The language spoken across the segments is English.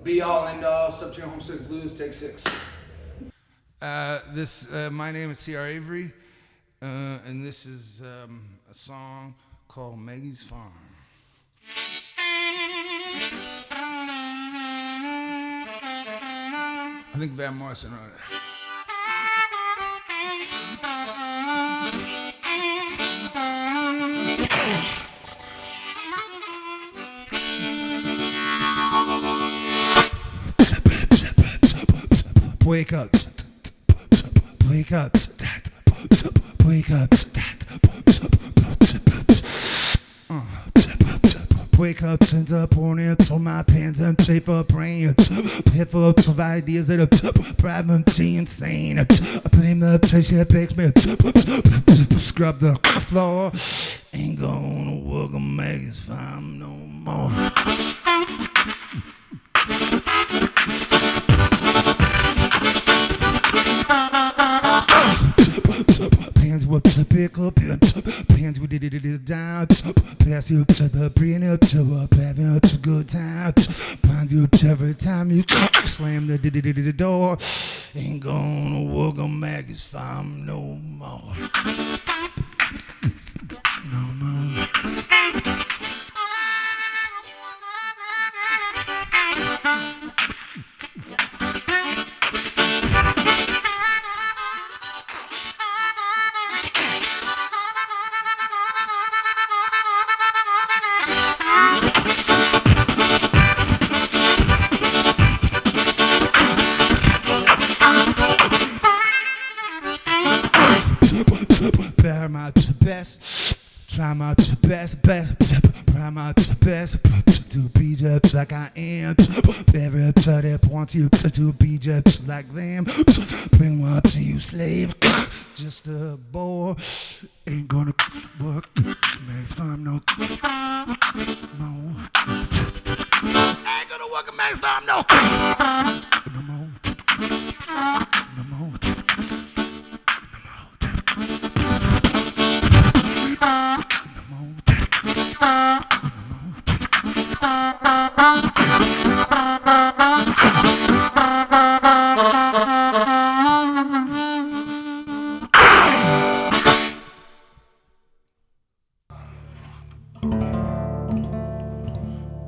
Be all end all, Subterranean Homesick Blues, take 6. My name is C.R. Avery, and this is a song called Maggie's Farm. I think Van Morrison wrote it. Wake up, wake up, wake up, wake up, send up on it, on my pants and shape up brain, piff up of ideas that are privately insane. I blame the shit makes me scrub the floor. Ain't gonna work on Maggie's farm no more. Hands up to pick up, hands we did it down. Pass you up to the brain up to up, having up to good time. Binds you up every time you slam the door. Ain't gonna work on Maggie's farm no more. No more. Bear my best, try my best, try my best, to be just like I am. Every upset that wants you to be just like them. Bring one up to you, slave, just a bore. Ain't gonna work, Maggie's farm no more. Ain't gonna work at Maggie's farm no more. No more.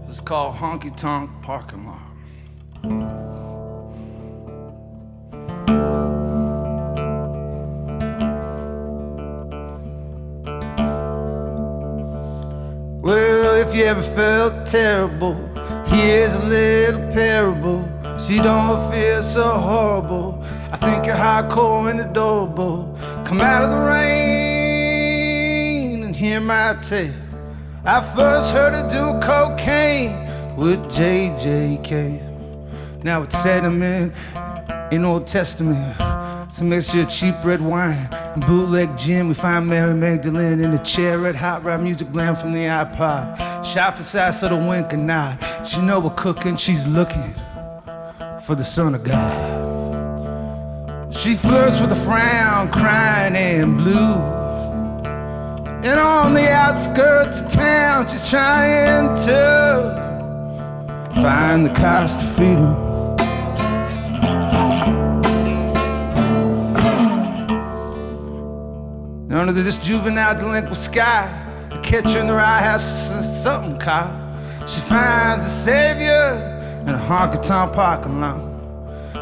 It's called Honky Tonk Parking Lot. Well, if you ever felt terrible, here's a little parable, so you don't feel so horrible. I think you're hardcore and adorable. Come out of the rain and hear my tale. I first heard her do cocaine with JJK. Now it's sediment in Old Testament. It's a mixture of cheap red wine and bootleg gin. We find Mary Magdalene in the chair at hot rap music bland from the iPod. Shot for size of the wink and nod. She know we're cooking, she's looking for the Son of God. She flirts with a frown, crying and blue. And on the outskirts of town, she's trying to find the cost of freedom. Under this juvenile delinquent sky, a catcher in the rye has something caught. She finds a savior in a honky-tonk parking lot.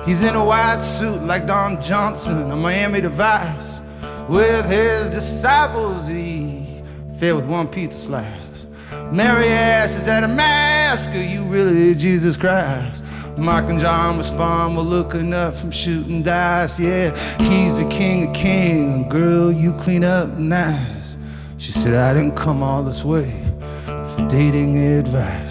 He's in a white suit like Don Johnson, a Miami Vice. With his disciples, he fed with one pizza slice. Mary asks, is that a mask? Are you really Jesus Christ? Mark and John respond, we're looking up from shooting dice. Yeah, he's the king of kings. Girl, you clean up nice. She said, I didn't come all this way for dating advice.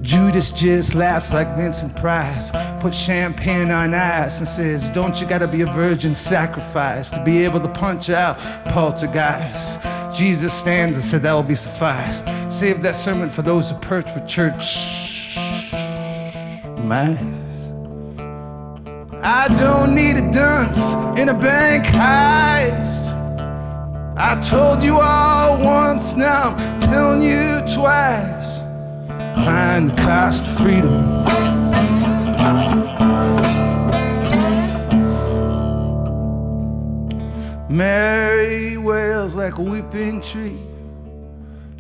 Judas just laughs like Vincent Price, put champagne on ice and says, don't you gotta be a virgin sacrifice to be able to punch out poltergeist? Jesus stands and said, that will be suffice. Save that sermon for those who perch with church mice. I don't need a dunce in a bank heist. I told you all once, now I'm telling you twice. Find the cost of freedom. Mary wails like a weeping tree.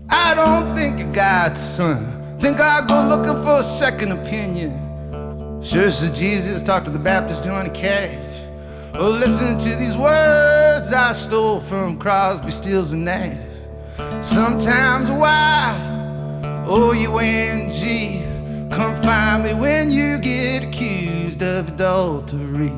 I don't think you got the son. Think I'll go looking for a second opinion. Sure, said Jesus, talk to the Baptist Johnny Cash. Oh, listen to these words I stole from Crosby, Stills, and Nash. Sometimes why, O-U-N-G, come find me when you get accused of adultery.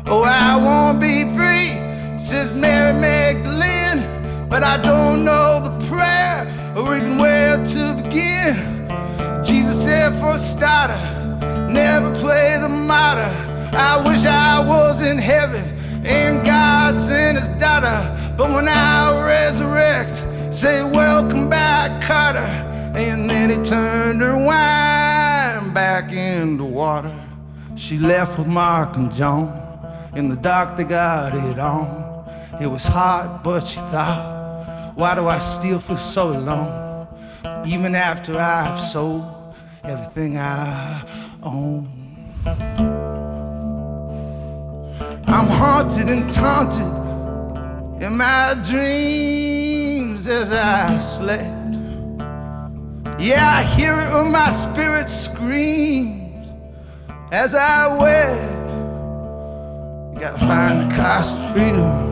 Oh, I won't be free, says Mary Magdalene, but I don't know the prayer or even where to begin. Jesus said for a starter, never play the martyr. I wish I was in heaven and God sent his daughter. But when I resurrect, say welcome back, Carter. And then he turned her wine back into water. She left with Mark and John. In the dark they got it on. It was hot, but she thought, why do I still feel so alone? Even after I've sold everything I own. I'm haunted and taunted in my dreams as I slept. Yeah, I hear it when my spirit screams as I wept. You gotta find the cost of freedom.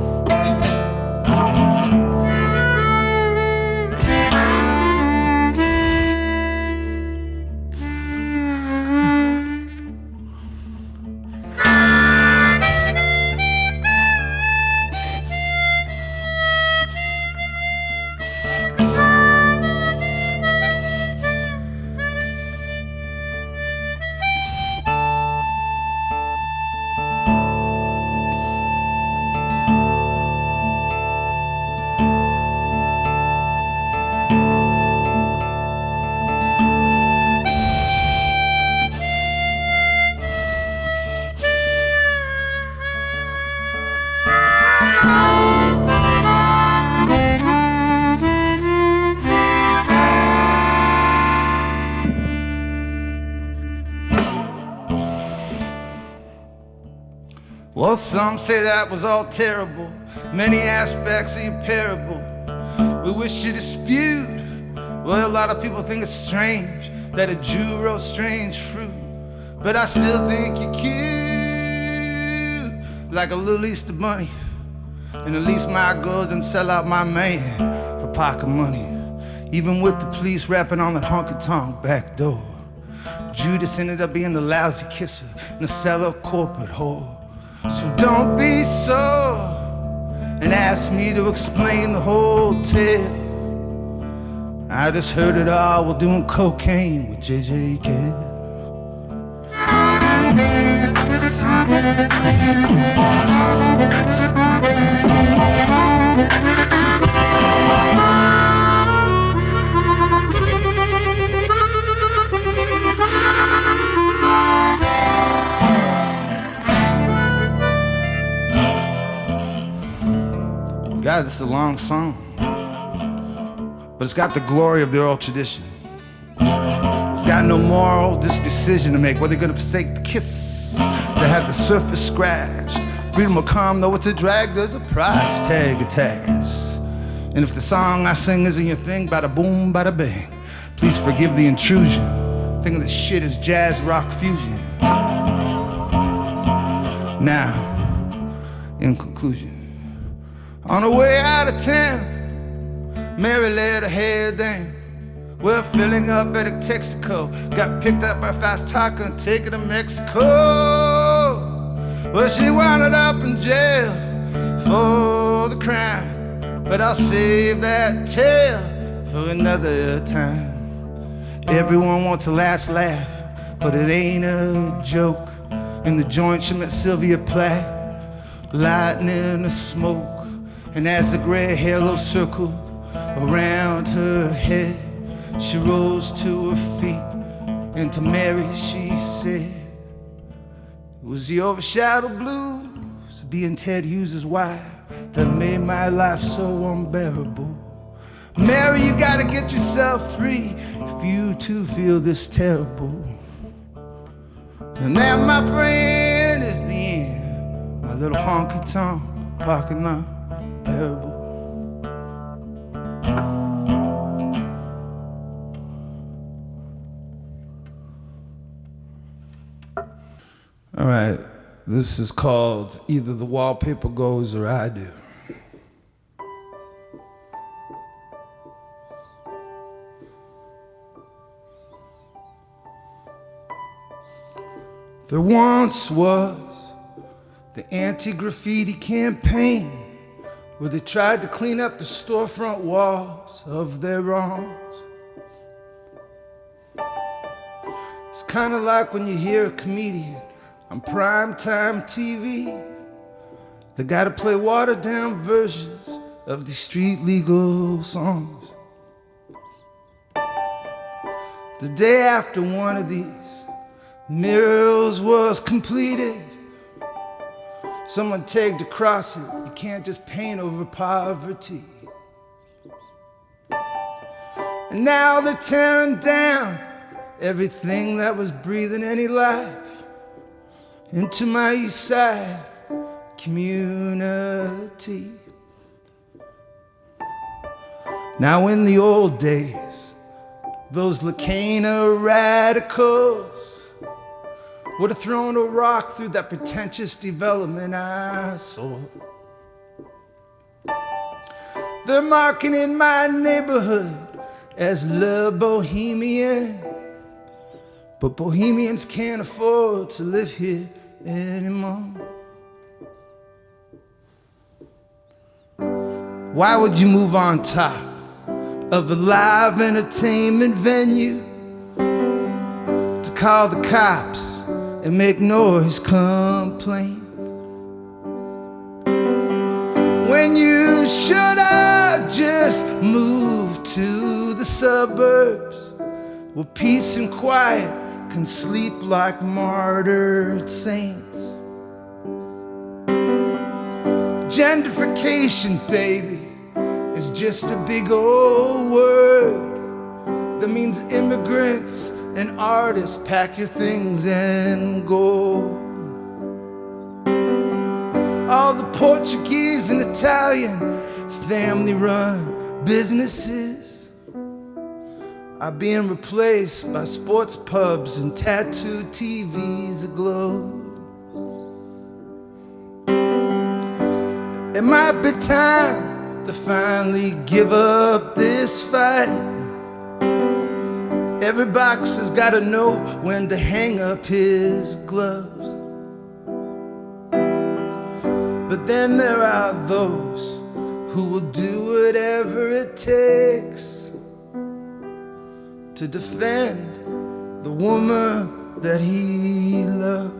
Well, some say that was all terrible, many aspects of your parable we wish to dispute. Well, a lot of people think it's strange that a Jew wrote strange fruit, but I still think you're cute, like a little Easter bunny. And at least my girl didn't sell out my man for pocket money, even with the police rapping on that Honky Tonk back door. Judas ended up being the lousy kisser and the seller corporate whore. So don't be sore and ask me to explain the whole tale. I just heard it all while doing cocaine with J.J. Cale. God, this is a long song, but it's got the glory of the oral tradition. It's got no moral decision to make, whether you're gonna forsake the kiss that had the surface scratched. Freedom will come, though it's a drag, there's a price tag attached. And if the song I sing isn't your thing, bada boom, bada bang, please forgive the intrusion. Thinking this shit is jazz rock fusion. Now, in conclusion, on her way out of town, Mary laid her head down. We're filling up at a Texaco. Got picked up by Fast Taco and taken to Mexico. Well, she wound up in jail for the crime, but I'll save that tale for another time. Everyone wants a last laugh, but it ain't a joke. In the joint she met Sylvia Plath, lightning and smoke. And as the gray halo circled around her head, she rose to her feet, and to Mary she said, it was the overshadowed blues of being Ted Hughes' wife that made my life so unbearable. Mary, you gotta get yourself free if you too feel this terrible. And that, my friend, is the end. My little honky tonk parking lot. unbearable. All right, this is called Either the Wallpaper Goes or I Do. There once was the anti-graffiti campaign where they tried to clean up the storefront walls of their wrongs. It's kind of like when you hear a comedian on primetime TV. They gotta play watered-down versions of these street-legal songs. The day after one of these murals was completed, someone tagged across it, "You can't just paint over poverty." And now they're tearing down everything that was breathing any life into my East Side community. Now in the old days, those Lacana radicals would have thrown a rock through that pretentious development I saw. They're marketing my neighborhood as Le Bohemian, but Bohemians can't afford to live here anymore. Why would you move on top of a live entertainment venue to call the cops and make noise complaint, when you should have just moved to the suburbs where peace and quiet can sleep like martyred saints? Gentrification, baby, is just a big old word that means immigrants and artists pack your things and go. All the Portuguese and Italian family-run businesses are being replaced by sports pubs and tattooed TVs aglow. It might be time to finally give up this fight. Every boxer's gotta know when to hang up his gloves. But then there are those who will do whatever it takes to defend the woman that he loved.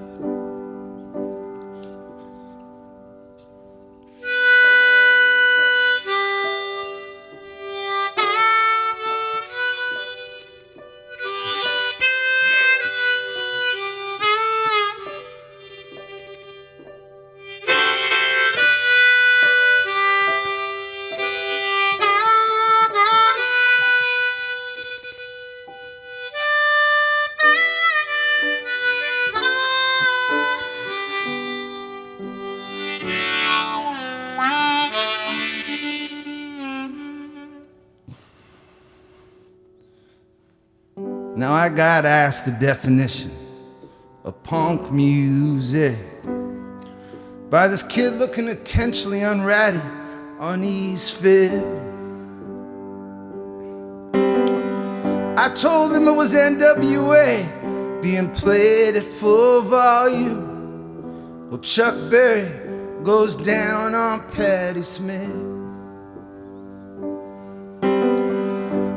Now I gotta ask the definition of punk music by this kid looking intentionally unratty on East Fifth. I told him it was NWA being played at full volume. Well, Chuck Berry goes down on Patti Smith.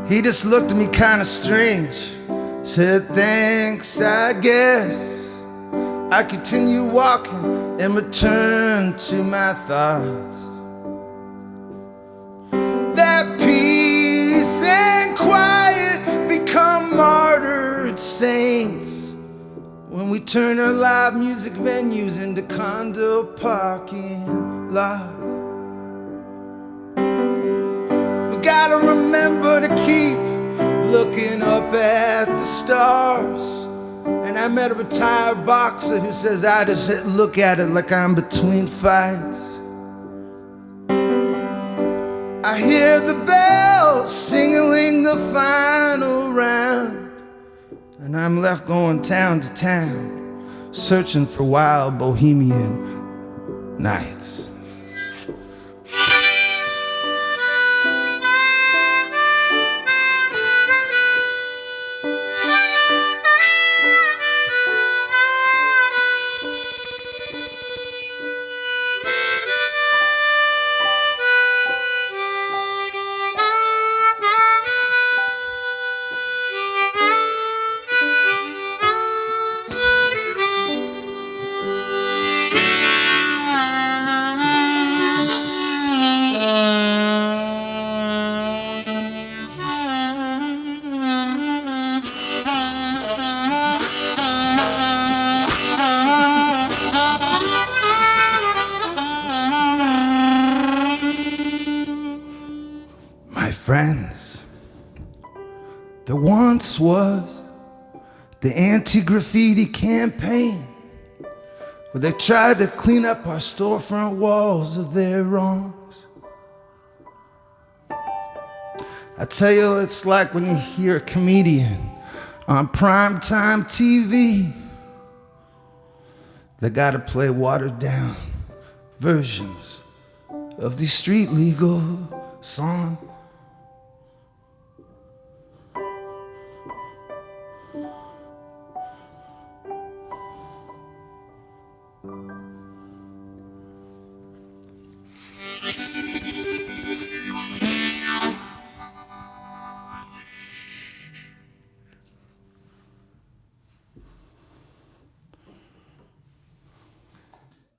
He just looked at me kinda strange, said thanks, I guess. I continue walking and return to my thoughts. That peace and quiet become martyred saints when we turn our live music venues into condo parking lots. We gotta remember to keep looking up at the stars. And I met a retired boxer who says I just look at it like I'm between fights. hear the bells singling the final round, and I'm left going town to town, searching for wild bohemian nights. Friends, there once was the anti-graffiti campaign where they tried to clean up our storefront walls of their wrongs. I tell you, it's like when you hear a comedian on primetime TV. They gotta play watered down versions of these street legal songs.